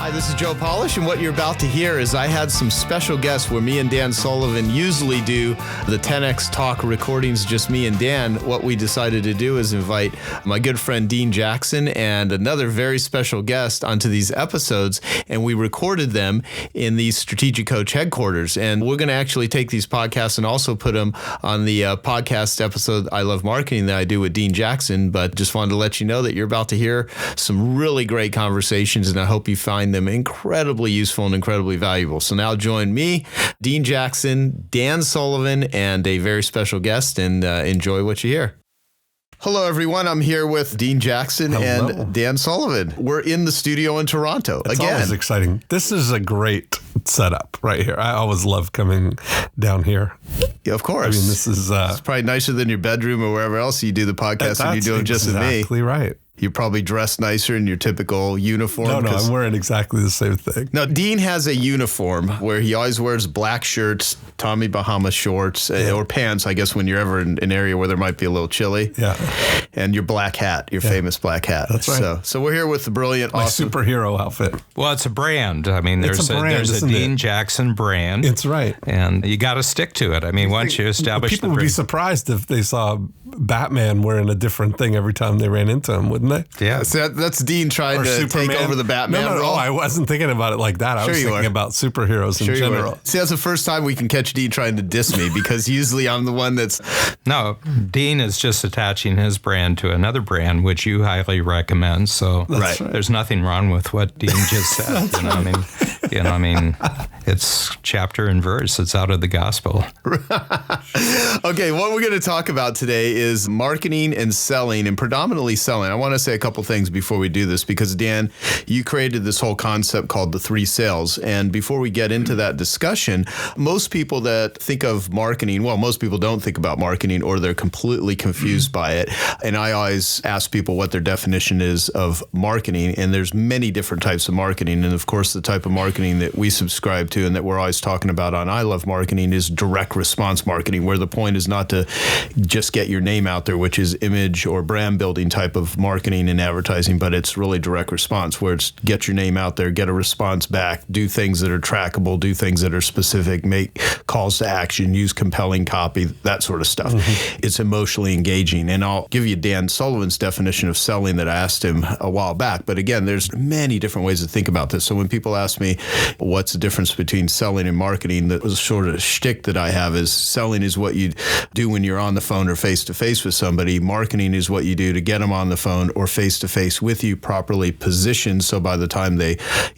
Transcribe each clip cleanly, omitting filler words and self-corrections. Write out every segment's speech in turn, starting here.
Hi, this is Joe Polish, and what you're about to hear is I had some special guests where me and Dan Sullivan usually do the 10X Talk recordings, just me and Dan. What we decided to do is invite my good friend Dean Jackson and another very special guest onto these episodes, and we recorded them in the Strategic Coach headquarters. And we're going to actually take these podcasts and also put them on the podcast episode I Love Marketing that I do with Dean Jackson. But just wanted to let you know that you're about to hear some really great conversations, and I hope you find them incredibly useful and incredibly valuable. So now join me, Dean Jackson, Dan Sullivan, and a very special guest, and enjoy what you hear. Hello, everyone. I'm here with Dean Jackson and Dan Sullivan. We're in the studio in Toronto It's again. Always exciting. This is a great setup right here. I always love coming down here. Yeah, of course. I mean, this is it's probably nicer than your bedroom or wherever else you do the podcast and you do it just with me. Exactly right. You probably dress nicer in your typical uniform. No, I'm wearing exactly the same thing. Now, Dean has a uniform where he always wears black shirts, Tommy Bahama shorts, or pants, I guess, when you're ever in an area where there might be a little chilly. Yeah. And your black hat, your famous black hat. That's right. So we're here with the brilliant, My awesome superhero outfit. Well, it's a brand. I mean, there's a Dean Jackson brand. It's right. And you got to stick to it. I mean, once you establish People would be surprised if they saw Batman wearing a different thing every time they ran into him, wouldn't they? Yeah. So that's Dean trying to take over the Batman role. No, I wasn't thinking about it like that. I was thinking about superheroes in general. See, that's the first time we can catch Dean trying to diss me, because usually I'm the one that's... No, Dean is just attaching his brand to another brand, which you highly recommend. So there's nothing wrong with what Dean just said. I mean, it's chapter and verse. It's out of the gospel. Okay, what we're going to talk about today is marketing and selling, and predominantly selling. I want to say a couple things before we do this, because Dan, you created this whole concept called the 3 sales. And before we get into that discussion, most people that think of marketing, well, most people don't think about marketing, or they're completely confused by it. And I always ask people what their definition is of marketing. And there's many different types of marketing. And of course, the type of marketing that we subscribe to and that we're always talking about on I Love Marketing is direct response marketing, where the point is not to just get your name out there, which is image or brand building type of marketing and advertising, but it's really direct response, where it's get your name out there, get a response back, do things that are trackable, do things that are specific, make calls to action, use compelling copy, that sort of stuff. Mm-hmm. It's emotionally engaging. And I'll give you Dan Sullivan's definition of selling that I asked him a while back. But again, there's many different ways to think about this. So when people ask me what's the difference between selling and marketing, the sort of shtick that I have is selling is what you do when you're on the phone or face-to-face with somebody. Marketing is what you do to get them on the phone or face-to-face with you, properly positioned, so by the time they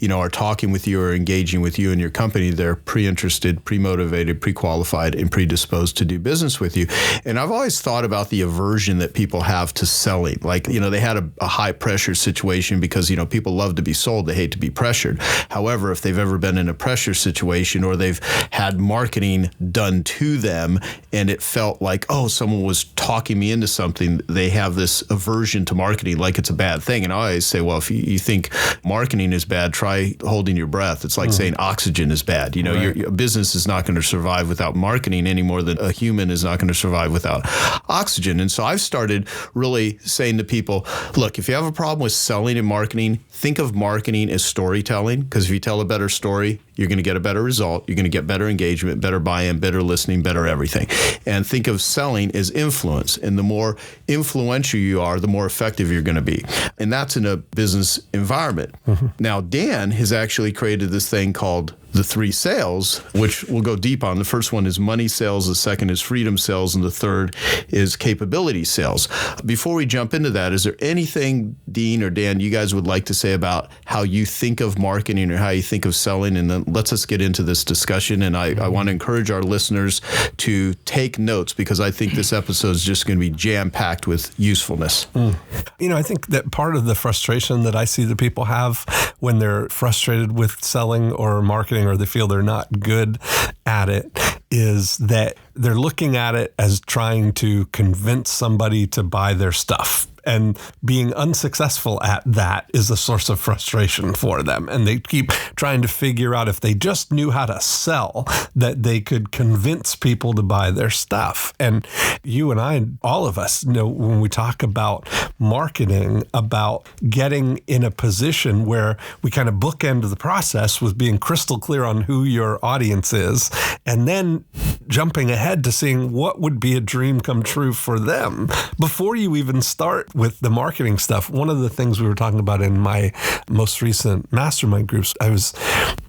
are talking with you or engaging with you and your company, they're pre-interested, pre-motivated, pre-qualified, and predisposed to do business with you. And I've always thought about the aversion that people have to selling. Like, they had a high-pressure situation because, people love to be sold. They hate to be pressured. However, if they've ever been in a pressure situation, or they've had marketing done to them and it felt like, oh, someone was talking me into something, they have this aversion to marketing like it's a bad thing. And I always say, well, if you think marketing is bad, try holding your breath. It's like saying oxygen is bad. Your business is not going to survive without marketing any more than a human is not going to survive without oxygen. And so I've started really saying to people, look, if you have a problem with selling and marketing, think of marketing as storytelling, because if you tell a better story, you're going to get a better result. You're going to get better engagement, better buy-in, better listening, better everything. And think of selling as influence. And the more influential you are, the more effective you're going to be. And that's in a business environment. Mm-hmm. Now, Dan has actually created this thing called the 3 sales, which we'll go deep on. The first one is money sales, the second is freedom sales, and the third is capability sales. Before we jump into that, is there anything, Dean or Dan, you guys would like to say about how you think of marketing or how you think of selling? And then let's just get into this discussion. And I want to encourage our listeners to take notes, because I think this episode is just going to be jam-packed with usefulness. I think that part of the frustration that I see that people have when they're frustrated with selling or marketing, or they feel they're not good at it, is that they're looking at it as trying to convince somebody to buy their stuff. And being unsuccessful at that is a source of frustration for them. And they keep trying to figure out if they just knew how to sell, that they could convince people to buy their stuff. And you and I, all of us, know when we talk about marketing, about getting in a position where we kind of bookend the process with being crystal clear on who your audience is, and then jumping ahead to seeing what would be a dream come true for them before you even start with the marketing stuff. One of the things we were talking about in my most recent mastermind groups, I was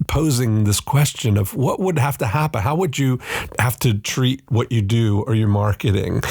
posing this question of what would have to happen? How would you have to treat what you do or your marketing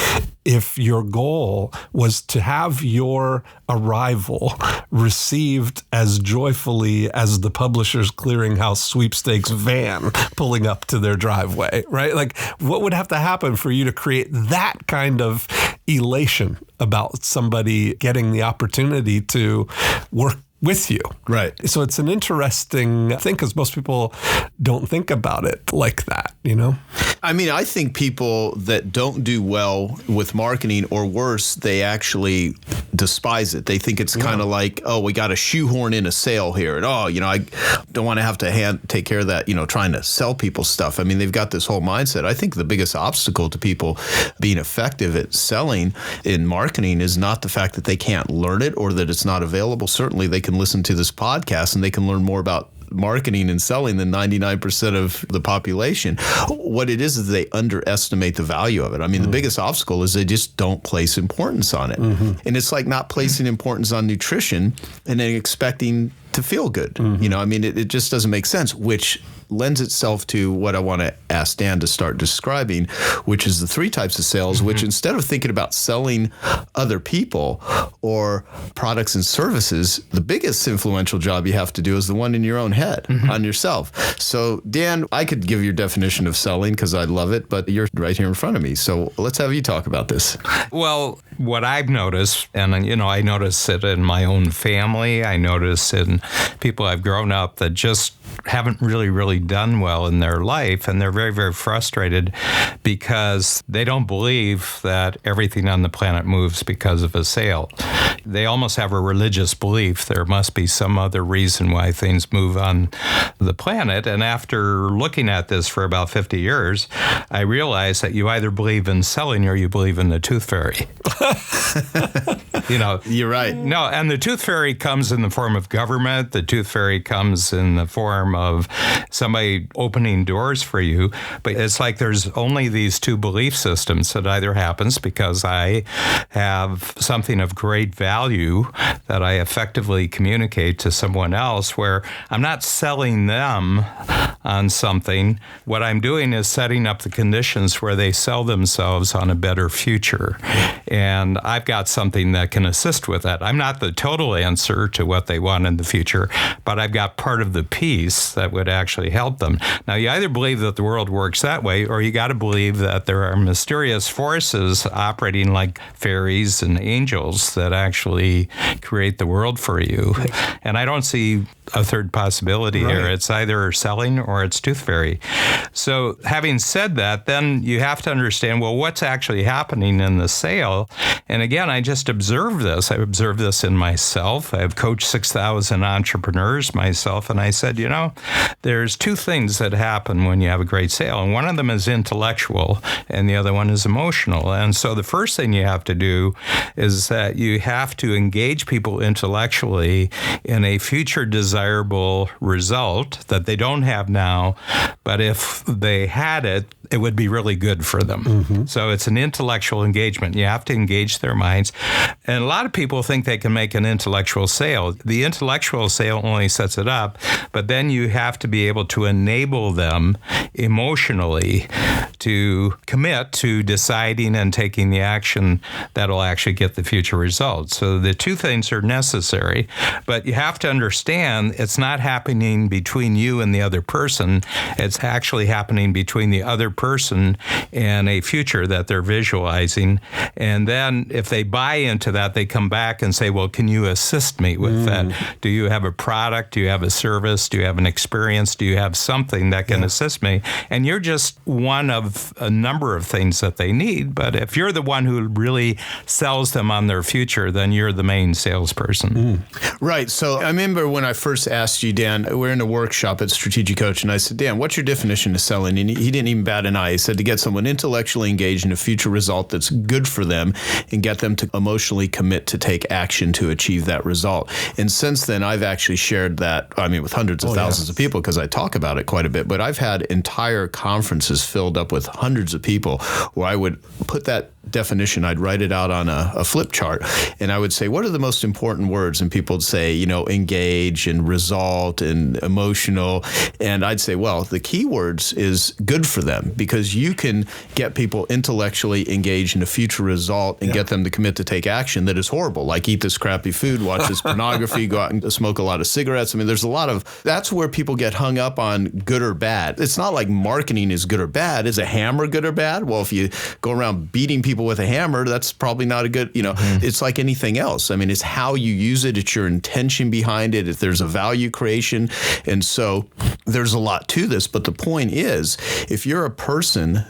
if your goal was to have your arrival received as joyfully as the Publishers Clearinghouse sweepstakes van pulling up to their driveway, right? Like, what would have to happen for you to create that kind of elation about somebody getting the opportunity to work with you? Right. So it's an interesting thing because most people don't think about it like that, you know? I mean, I think people that don't do well with marketing, or worse, they actually despise it. They think it's kind of like, oh, we got to shoehorn in a sale here. And, oh, you know, I don't want to have to take care of that, you know, trying to sell people stuff. I mean, they've got this whole mindset. I think the biggest obstacle to people being effective at selling in marketing is not the fact that they can't learn it or that it's not available. Certainly they can listen to this podcast and they can learn more about marketing and selling than 99% of the population. What it is they underestimate the value of it. I mean, the biggest obstacle is they just don't place importance on it. And it's like not placing importance on nutrition and then expecting to feel good. You know, I mean, it just doesn't make sense, which lends itself to what I want to ask Dan to start describing, which is the three types of sales, which instead of thinking about selling other people or products and services, the biggest influential job you have to do is the one in your own head, on yourself. So Dan, I could give your definition of selling because I love it, but you're right here in front of me. So let's have you talk about this. Well, what I've noticed, and you know, I notice it in my own family, I notice in people I've grown up that just haven't really done well in their life, and they're very, very frustrated because they don't believe that everything on the planet moves because of a sale. They almost have a religious belief there must be some other reason why things move on the planet. And after looking at this for about 50 years, I realized that you either believe in selling or you believe in the tooth fairy. You know, you're right. No, and the tooth fairy comes in the form of government. The tooth fairy comes in the form of somebody opening doors for you. But it's like there's only these two belief systems. It either happens because I have something of great value that I effectively communicate to someone else, where I'm not selling them on something. What I'm doing is setting up the conditions where they sell themselves on a better future. And I've got something that can assist with that. I'm not the total answer to what they want in the future, but I've got part of the piece that would actually help them. Now, you either believe that the world works that way, or you got to believe that there are mysterious forces operating like fairies and angels that actually create the world for you. And I don't see a third possibility here. It's either selling or it's tooth fairy. So having said that, then you have to understand, well, what's actually happening in the sale? And again, I just observed this. I observed this in myself. I've coached 6,000 entrepreneurs myself, and I said, you know, there's two things that happen when you have a great sale, and one of them is intellectual, and the other one is emotional. And so the first thing you have to do is that you have to engage people intellectually in a future desirable result that they don't have now, but if they had it, it would be really good for them. So it's an intellectual engagement. You have to engage their minds. And a lot of people think they can make an intellectual sale. The intellectual sale only sets it up, but then you have to be able to enable them emotionally to commit to deciding and taking the action that'll actually get the future results. So the two things are necessary, but you have to understand it's not happening between you and the other person. It's actually happening between the other person and a future that they're visualizing. And then if they buy into that, they come back and say, well, can you assist me with that? Do you have a product? Do you have a service? Do you have an experience? Do you have something that can assist me? And you're just one of a number of things that they need. But if you're the one who really sells them on their future, then you're the main salesperson. Right. So I remember when I first asked you, Dan, we're in a workshop at Strategic Coach, and I said, Dan, what's your definition of selling? And he didn't even bat an eye. He said to get someone intellectually engaged in a future result that's good for them and get them to emotionally commit to take action to achieve that result. And since then, I've actually shared that, with hundreds of thousands of people, because I talk about it quite a bit, but I've had entire conferences filled up with hundreds of people where I would put that definition, I'd write it out on a flip chart, and I would say, what are the most important words? And people would say, engage and result and emotional. And I'd say, well, the key words is good for them, because you can get people intellectually engaged in a future result and get them to commit to take action that is horrible, like eat this crappy food, watch this pornography, go out and smoke a lot of cigarettes. There's a lot of, that's where people get hung up on good or bad. It's not like marketing is good or bad. Is a hammer good or bad? Well, if you go around beating people with a hammer, that's probably not a good, it's like anything else. It's how you use it. It's your intention behind it. If there's a value creation. And so there's a lot to this. But the point is, if you're a person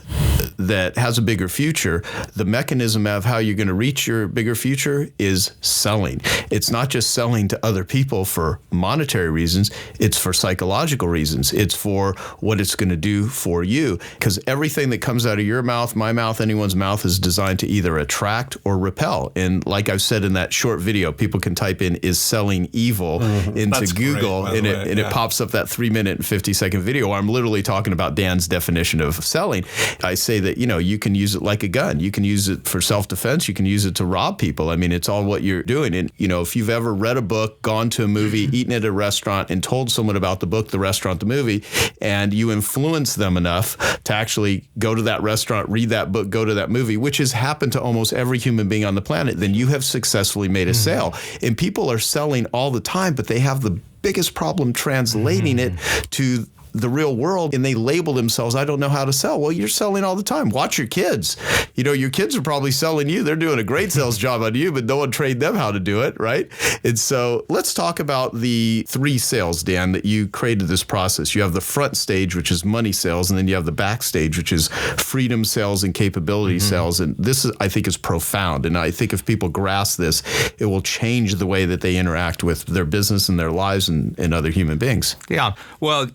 that has a bigger future, the mechanism of how you're going to reach your bigger future is selling. It's not just selling to other people for monetary reasons. It's for psychological reasons. It's for what it's going to do for you. Because everything that comes out of your mouth, my mouth, anyone's mouth is designed to either attract or repel. And like I've said in that short video, people can type in "is selling evil" into That's Google, great, and it pops up that 3-minute and 50-second video where I'm literally talking about Dan's definition of selling. I say that, you can use it like a gun. You can use it for self-defense. You can use it to rob people. It's all what you're doing. And, if you've ever read a book, gone to a movie, eaten at a restaurant, and told someone about the book, the restaurant, the movie, and you influence them enough to actually go to that restaurant, read that book, go to that movie, which has happened to almost every human being on the planet, then you have successfully made a sale. And people are selling all the time, but they have the biggest problem translating it to the real world, and they label themselves, I don't know how to sell. Well, you're selling all the time. Watch your kids. Your kids are probably selling you. They're doing a great sales job on you, but no one trained them how to do it, right? And so let's talk about the 3 sales, Dan, that you created this process. You have the front stage, which is money sales, and then you have the backstage, which is freedom sales and capability sales. And this, I think, is profound. And I think if people grasp this, it will change the way that they interact with their business and their lives and other human beings. Yeah. Well,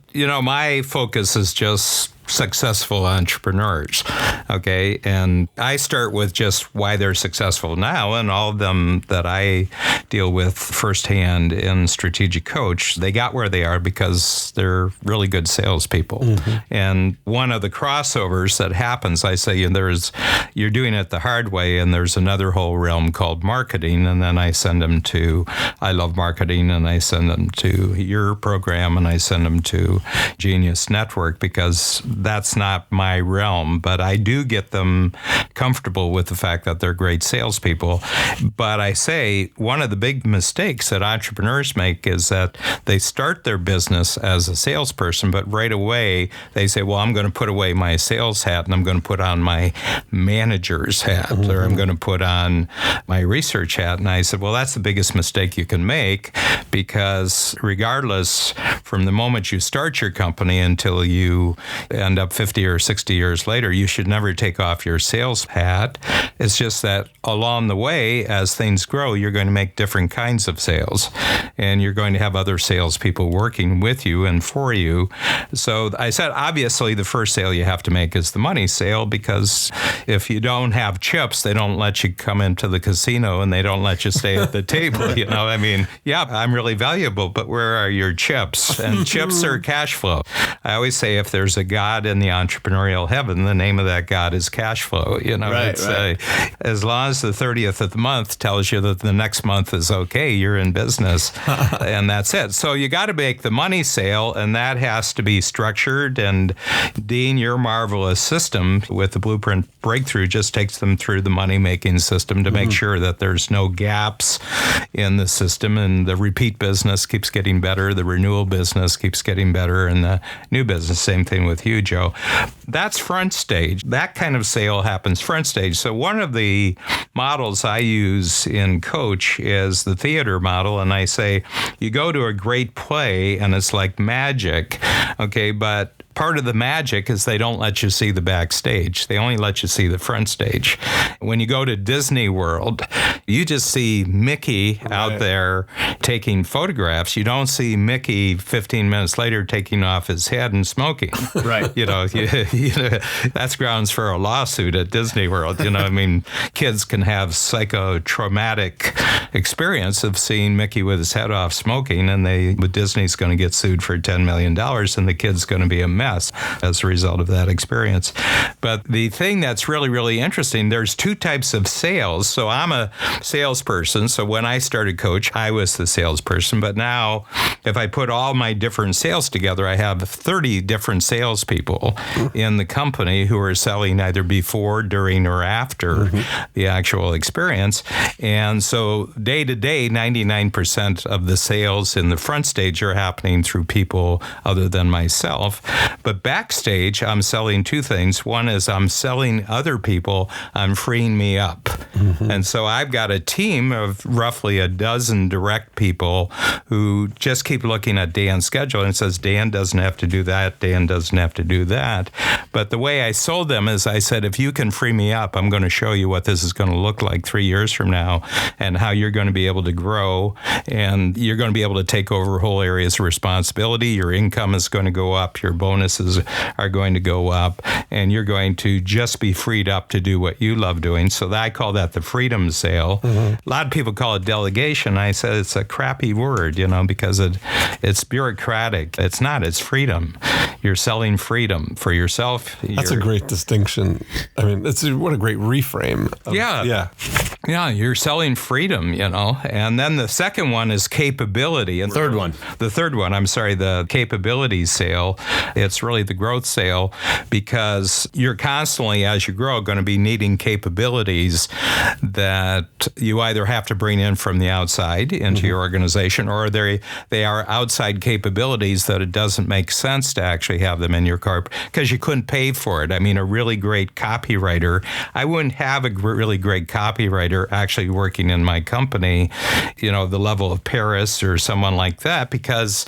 my focus is just successful entrepreneurs. Okay. And I start with just why they're successful now, and all of them that I deal with firsthand in Strategic Coach, they got where they are because they're really good salespeople. And one of the crossovers that happens, I say, you're doing it the hard way, and there's another whole realm called marketing. And then I send them to I Love Marketing, and I send them to your program, and I send them to Genius Network, because that's not my realm, but I do get them comfortable with the fact that they're great salespeople. But I say one of the big mistakes that entrepreneurs make is that they start their business as a salesperson, but right away they say, well, I'm going to put away my sales hat and I'm going to put on my manager's hat, or I'm going to put on my research hat. And I said, well, that's the biggest mistake you can make, because regardless, from the moment you start your company until you end up 50 or 60 years later, you should never take off your sales hat. It's just that along the way, as things grow, you're going to make different kinds of sales, and you're going to have other salespeople working with you and for you. So I said, obviously, the first sale you have to make is the money sale, because if you don't have chips, they don't let you come into the casino, and they don't let you stay at the table. Yeah, I'm really valuable, but where are your chips? And chips are cash flow. I always say, if there's a God in the entrepreneurial heaven, the name of that God is cash flow. Right. As long as the 30th of the month tells you that the next month is okay, you're in business, and that's it. So you got to make the money sale, and that has to be structured. And Dean, your marvelous system with the Blueprint Breakthrough just takes them through the money-making system to make sure that there's no gaps in the system, and the repeat business keeps getting better, the renewal business keeps getting better, and the new business, same thing with you, Joe. That's front stage. That kind of sale happens front stage. So one of the models I use in coach is the theater model. And I say, you go to a great play and it's like magic. Okay, but part of the magic is they don't let you see the backstage. They only let you see the front stage. When you go to Disney World, you just see Mickey out there taking photographs. You don't see Mickey 15 minutes later taking off his head and smoking. Right. You know, that's grounds for a lawsuit at Disney World. You know, I mean, kids can have psychotraumatic experience of seeing Mickey with his head off smoking, and Disney's going to get sued for $10 million, and the kid's going to be a mess as a result of that experience. But the thing that's really, really interesting, there's two types of sales. So I'm a salesperson. So when I started Coach, I was the salesperson. But now, if I put all my different sales together, I have 30 different salespeople in the company who are selling either before, during, or after the actual experience. And so day to day, 99% of the sales in the front stage are happening through people other than myself. But backstage, I'm selling two things. One is I'm selling other people, I'm freeing me up. And so I've got a team of roughly a dozen direct people who just keep looking at Dan's schedule and says, Dan doesn't have to do that, Dan doesn't have to do that. But the way I sold them is I said, if you can free me up, I'm going to show you what this is going to look like 3 years from now and how you're going to be able to grow and you're going to be able to take over whole areas of responsibility. Your income is going to go up, your bonuses are going to go up, and you're going to just be freed up to do what you love doing. So I call that the freedom sale. A lot of people call it delegation. I said it's a crappy word, you know, because it's bureaucratic. It's not. It's freedom. You're selling freedom for yourself. That's a great distinction. I mean, what a great reframe. Yeah, you're selling freedom, you know. And then the second one is capability. And the third one, the capability sale. It's really the growth sale because you're constantly, as you grow, going to be needing capabilities that you either have to bring in from the outside into your organization, or they are outside capabilities that it doesn't make sense to actually have them in your corp because you couldn't pay for it. I mean, a really great copywriter, I wouldn't have a really great copywriter actually working in my company, you know, the level of Paris or someone like that, because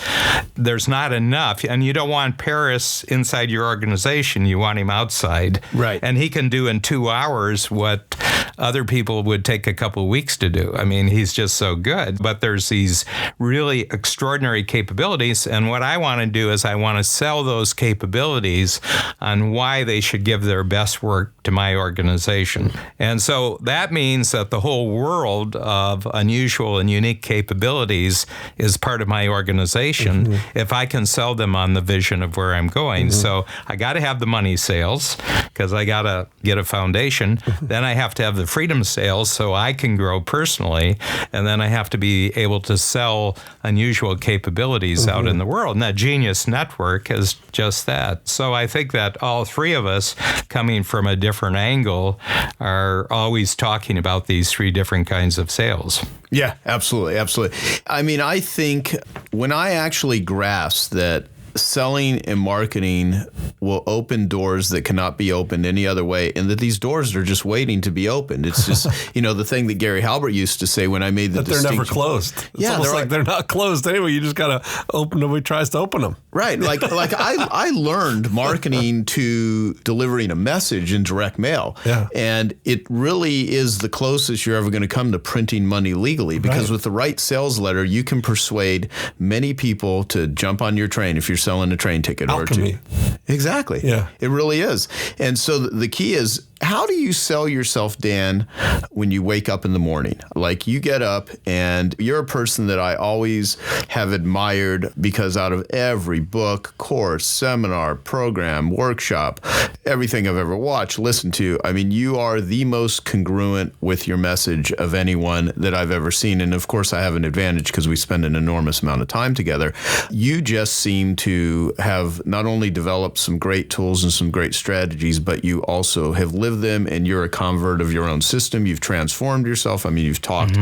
there's not enough. And you don't want Paris inside your organization. You want him outside. Right. And he can do in 2 hours what other people would take a couple of weeks to do. I mean, he's just so good. But there's these really extraordinary capabilities. And what I want to do is I want to sell those capabilities on why they should give their best work to my organization. And so that means that the whole world of unusual and unique capabilities is part of my organization if I can sell them on the vision of where I'm going. So I got to have the money sales because I got to get a foundation. Then I have to have the freedom sales so I can grow personally. And then I have to be able to sell unusual capabilities out in the world. And that Genius Network is just that. So I think that all three of us coming from a different angle are always talking about these three different kinds of sales. Yeah, absolutely. Absolutely. I mean, I think when I actually grasp that selling and marketing will open doors that cannot be opened any other way, and that these doors are just waiting to be opened. It's just, you know, the thing that Gary Halbert used to say when I made the distinction. That they're never closed. It's almost like they're not closed anyway. You just got to open them. Nobody tries to open them. Right. Like I learned marketing to delivering a message in direct mail. Yeah. And it really is the closest you're ever going to come to printing money legally, because with the right sales letter, you can persuade many people to jump on your train if you're selling a train ticket Alchemy. or two. Exactly. Yeah. It really is. And so the key is, how do you sell yourself, Dan, when you wake up in the morning? Like, you get up and you're a person that I always have admired, because out of every book, course, seminar, program, workshop, everything I've ever watched, listened to, I mean, you are the most congruent with your message of anyone that I've ever seen. And of course, I have an advantage because we spend an enormous amount of time together. You just seem to to have not only developed some great tools and some great strategies, but you also have lived them, and you're a convert of your own system. You've transformed yourself. I mean, you've talked,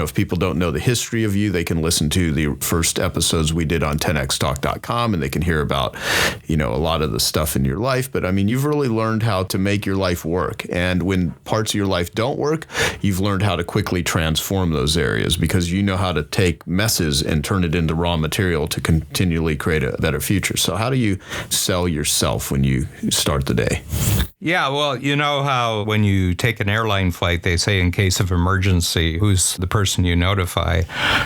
if people don't know the history of you, they can listen to the first episodes we did on 10xtalk.com, and they can hear about, a lot of the stuff in your life. But I mean, you've really learned how to make your life work. And when parts of your life don't work, you've learned how to quickly transform those areas, because you know how to take messes and turn it into raw material to continually create a better future. So how do you sell yourself when you start the day? Yeah, well, you know how when you take an airline flight, they say in case of emergency, who's the person you notify?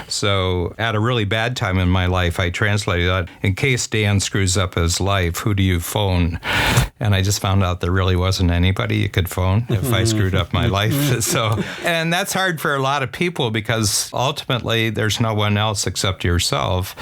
So at a really bad time in my life, I translated that, in case Dan screws up his life, who do you phone? And I just found out there really wasn't anybody you could phone if I screwed up my life. And that's hard for a lot of people, because ultimately there's no one else except yourself.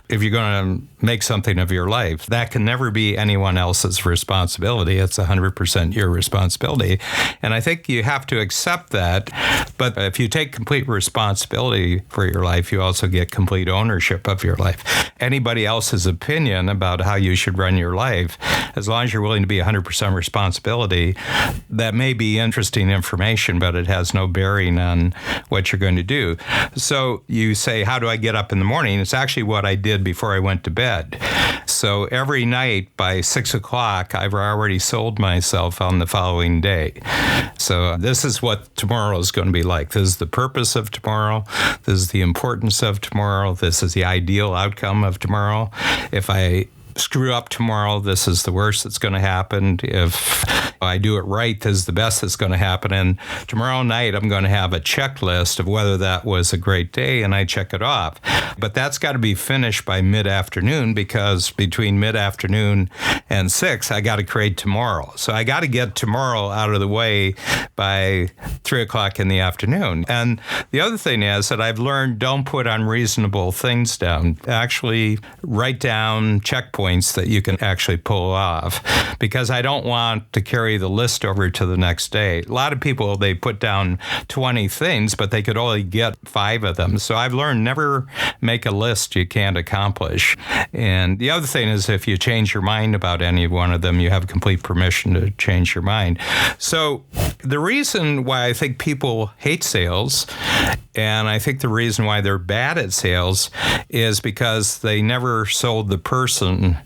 If you're going to make something of your life, that can never be anyone else's responsibility. It's 100% your responsibility. And I think you have to accept that. But if you take complete responsibility for your life, you also get complete ownership of your life. Anybody else's opinion about how you should run your life, as long as you're willing to be 100% responsibility, that may be interesting information, but it has no bearing on what you're going to do. So you say, how do I get up in the morning? It's actually what I did before I went to bed. So every night by 6 o'clock, I've already sold myself on the following day. So this is what tomorrow is going to be like. This is the purpose of tomorrow. This is the importance of tomorrow. This is the ideal outcome of tomorrow. If I screw up tomorrow, this is the worst that's going to happen. If I do it right, this is the best that's going to happen. And tomorrow night, I'm going to have a checklist of whether that was a great day, and I check it off. But that's got to be finished by mid-afternoon, because between mid-afternoon and 6, I got to create tomorrow. So I got to get tomorrow out of the way by 3 o'clock in the afternoon. And the other thing is that I've learned, don't put unreasonable things down. Actually write down checkpoints that you can actually pull off, because I don't want to carry the list over to the next day. A lot of people, they put down 20 things, but they could only get 5 of them. So I've learned, never make a list you can't accomplish. And the other thing is, if you change your mind about any one of them, you have complete permission to change your mind. So the reason why I think people hate sales, and I think the reason why they're bad at sales, is because they never sold the person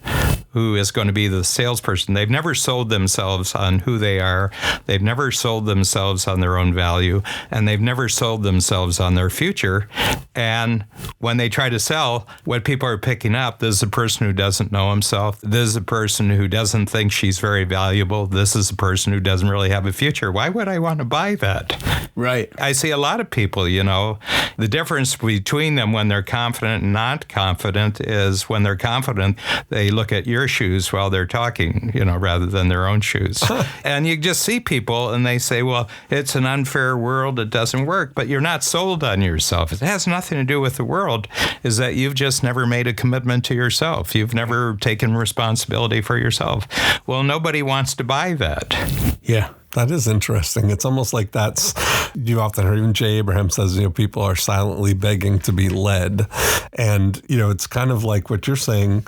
who is going to be the salesperson. They've never sold themselves on who they are. They've never sold themselves on their own value, and they've never sold themselves on their future. And when they try to sell, what people are picking up, this is a person who doesn't know himself. This is a person who doesn't think she's very valuable. This is a person who doesn't really have a future. Why would I want to buy that? Right. I see a lot of people, the difference between them when they're confident and not confident is, when they're confident, they look at your shoes while they're talking, rather than their own shoes. And you just see people and they say, well, it's an unfair world. It doesn't work. But you're not sold on yourself. It has nothing to do with the world. Is that you've just never made a commitment to yourself. You've never taken responsibility for yourself. Well, nobody wants to buy that. Yeah. That is interesting. It's almost like you often hear, even Jay Abraham says, people are silently begging to be led. And, it's kind of like what you're saying.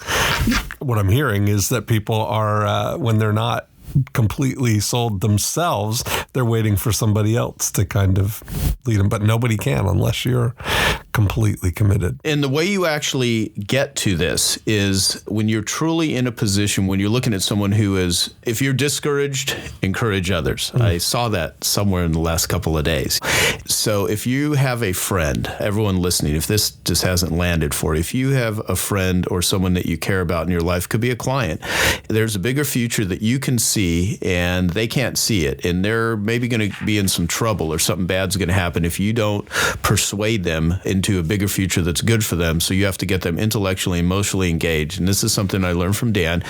What I'm hearing is that people are, when they're not completely sold themselves, they're waiting for somebody else to kind of lead them. But nobody can unless you're completely committed. And the way you actually get to this is when you're truly in a position, when you're looking at someone who is, if you're discouraged, encourage others. I saw that somewhere in the last couple of days. So if you have a friend, everyone listening, if this just hasn't landed for you, if you have a friend or someone that you care about in your life, could be a client, there's a bigger future that you can see and they can't see it. And they're maybe going to be in some trouble, or something bad's going to happen if you don't persuade them into a bigger future that's good for them. So you have to get them intellectually, emotionally engaged. And this is something I learned from Dan.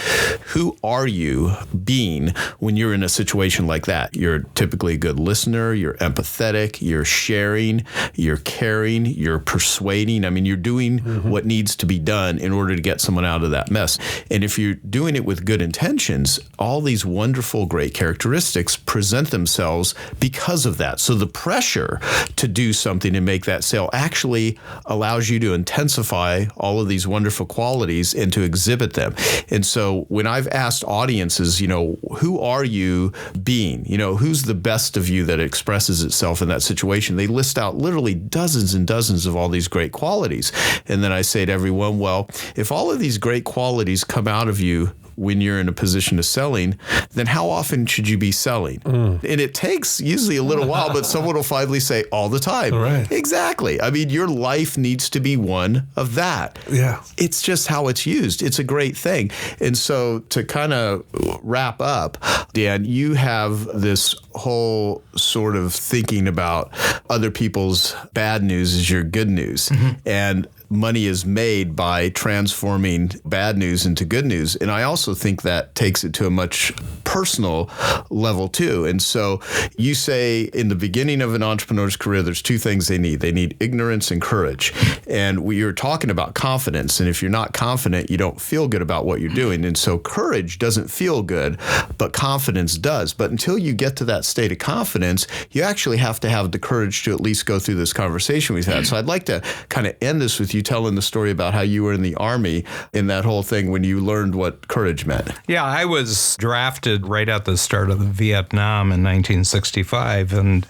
Who are you being when you're in a situation like that? You're typically a good listener. You're empathetic. You're sharing. You're caring. You're persuading. I mean, you're doing what needs to be done in order to get someone out of that mess. And if you're doing it with good intentions, all these wonderful, great characteristics present themselves because of that. So the pressure to do something and make that sale actually allows you to intensify all of these wonderful qualities and to exhibit them. And so when I've asked audiences, who are you being? Who's the best of you that expresses itself in that situation? They list out literally dozens and dozens of all these great qualities. And then I say to everyone, well, if all of these great qualities come out of you when you're in a position of selling, then how often should you be selling? And it takes usually a little while, but someone will finally say all the time. Right. Exactly. I mean, your life needs to be one of that. Yeah. It's just how it's used. It's a great thing. And so to kind of wrap up, Dan, you have this whole sort of thinking about other people's bad news is your good news. And money is made by transforming bad news into good news. And I also think that takes it to a much personal level too. And so you say in the beginning of an entrepreneur's career, there's two things they need. They need ignorance and courage. And we are talking about confidence. And if you're not confident, you don't feel good about what you're doing. And so courage doesn't feel good, but confidence does. But until you get to that state of confidence, you actually have to have the courage to at least go through this conversation we've had. So I'd like to kind of end this with you telling the story about how you were in the Army in that whole thing when you learned what courage meant. Yeah, I was drafted right at the start of the Vietnam in 1965 and,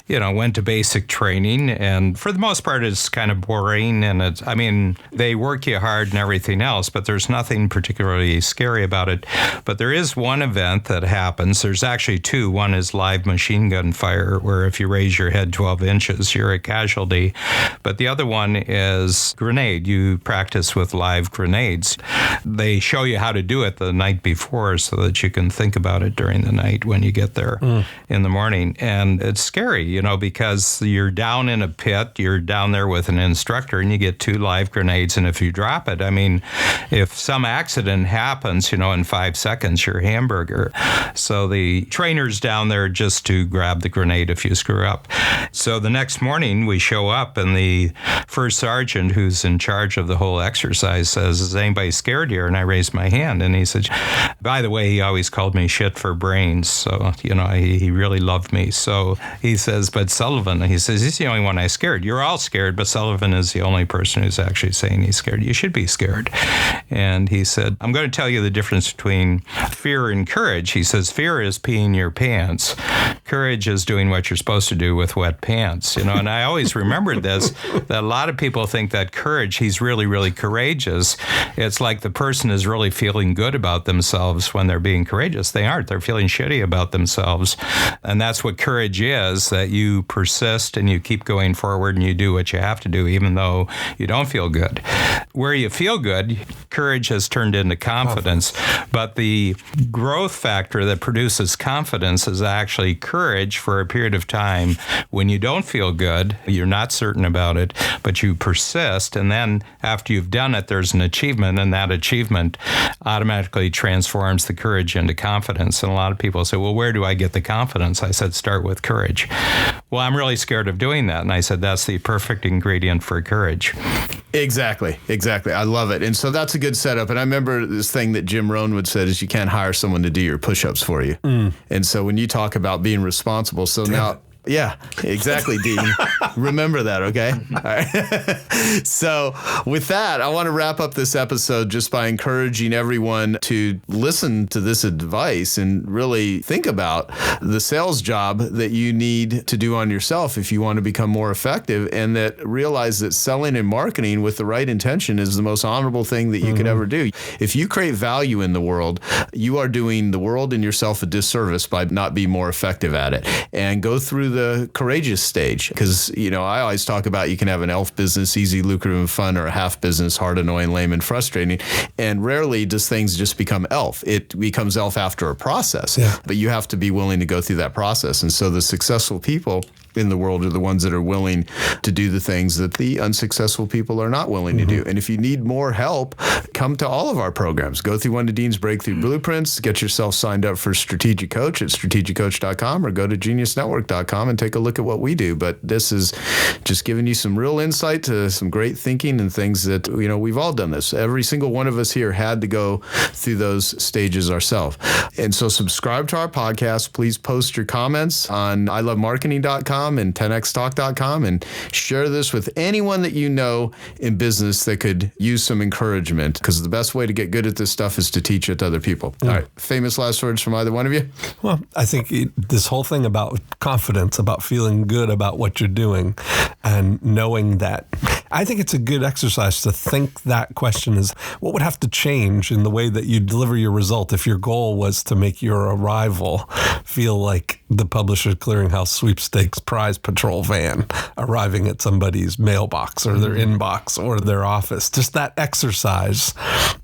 went to basic training. And for the most part, it's kind of boring. And they work you hard and everything else, but there's nothing particularly scary about it. But there is one event that happens. There's actually two. One is live machine gun fire, where if you raise your head 12 inches, you're a casualty. But the other one is grenade. You practice with live grenades. They show you how to do it the night before so that you can think about it during the night when you get there in the morning. And it's scary, because you're down in a pit, you're down there with an instructor, and you get two live grenades. And if you drop it, if some accident happens, in 5 seconds, you're a hamburger. So the trainer's down there just to grab the grenade if you screw up. So the next morning we show up and the first sergeant who's in charge of the whole exercise says, "Is anybody scared here?" And I raised my hand and he said, by the way, he always called me shit for brains. So, he really loved me. So he says, but Sullivan, he says, he's the only one I scared. You're all scared, but Sullivan is the only person who's actually saying he's scared. You should be scared. And he said, I'm going to tell you the difference between fear and courage. He says, fear is peeing your pants. Courage is doing what you're supposed to do with wet pants. And I always remembered this, that a lot of people think that courage, he's really, really courageous. It's like the person is really feeling good about themselves when they're being courageous. They aren't. They're feeling shitty about themselves. And that's what courage is, that you persist and you keep going forward and you do what you have to do, even though you don't feel good. Where you feel good, courage has turned into confidence. But the growth factor that produces confidence is actually courage for a period of time when you don't feel good, you're not certain about it, but you persist. And then after you've done it, there's an achievement, and that achievement automatically transforms the courage into confidence. And a lot of people say, well, where do I get the confidence? I said, start with courage. Well, I'm really scared of doing that. And I said, that's the perfect ingredient for courage. Exactly. I love it. And so that's a good setup. And I remember this thing that Jim Rohn would say is you can't hire someone to do your push-ups for you. And so when you talk about being responsible, yeah, exactly, Dean. Remember that, okay? All right. So with that, I want to wrap up this episode just by encouraging everyone to listen to this advice and really think about the sales job that you need to do on yourself if you want to become more effective, and that realize that selling and marketing with the right intention is the most honorable thing that you could ever do. If you create value in the world, you are doing the world and yourself a disservice by not being more effective at it. And go through the courageous stage, because I always talk about you can have an elf business, easy, lucrative, and fun, or a half business, hard, annoying, lame, and frustrating. And rarely does things just become elf. It becomes elf after a process. But you have to be willing to go through that process. And so the successful people in the world are the ones that are willing to do the things that the unsuccessful people are not willing to do. And if you need more help, come to all of our programs. Go through one of Dean's Breakthrough Blueprints, get yourself signed up for Strategic Coach at strategiccoach.com, or go to geniusnetwork.com and take a look at what we do. But this is just giving you some real insight to some great thinking and things that, we've all done this. Every single one of us here had to go through those stages ourselves. And so subscribe to our podcast. Please post your comments on ilovemarketing.com. salesperson.com and 10xtalk.com and share this with anyone that you know in business that could use some encouragement, because the best way to get good at this stuff is to teach it to other people. All right. Famous last words from either one of you? Well, I think this whole thing about confidence, about feeling good about what you're doing and knowing that, I think it's a good exercise to think that question is, what would have to change in the way that you deliver your result if your goal was to make your arrival feel like the Publishers Clearinghouse Sweepstakes Prize Patrol van arriving at somebody's mailbox or their inbox or their office. Just that exercise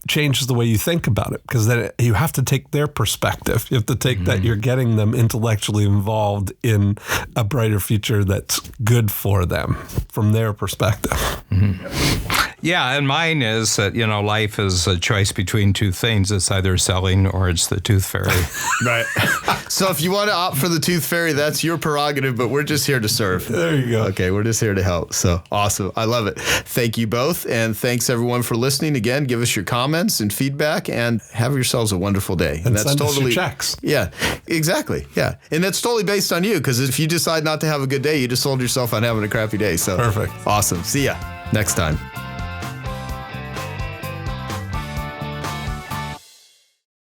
changes the way you think about it, because then you have to take their perspective. You have to take that you're getting them intellectually involved in a brighter future that's good for them from their perspective. Yeah, and mine is that, life is a choice between two things. It's either selling or it's the tooth fairy. Right. So if you want to opt for the tooth fairy, that's your prerogative, but we're just here to serve. There you go. Okay, we're just here to help. So awesome. I love it. Thank you both. And thanks everyone for listening. Again, give us your comments and feedback and have yourselves a wonderful day. And that's send us your checks. Yeah, exactly. Yeah. And that's totally based on you, because if you decide not to have a good day, you just sold yourself on having a crappy day. So perfect. Awesome. See ya next time.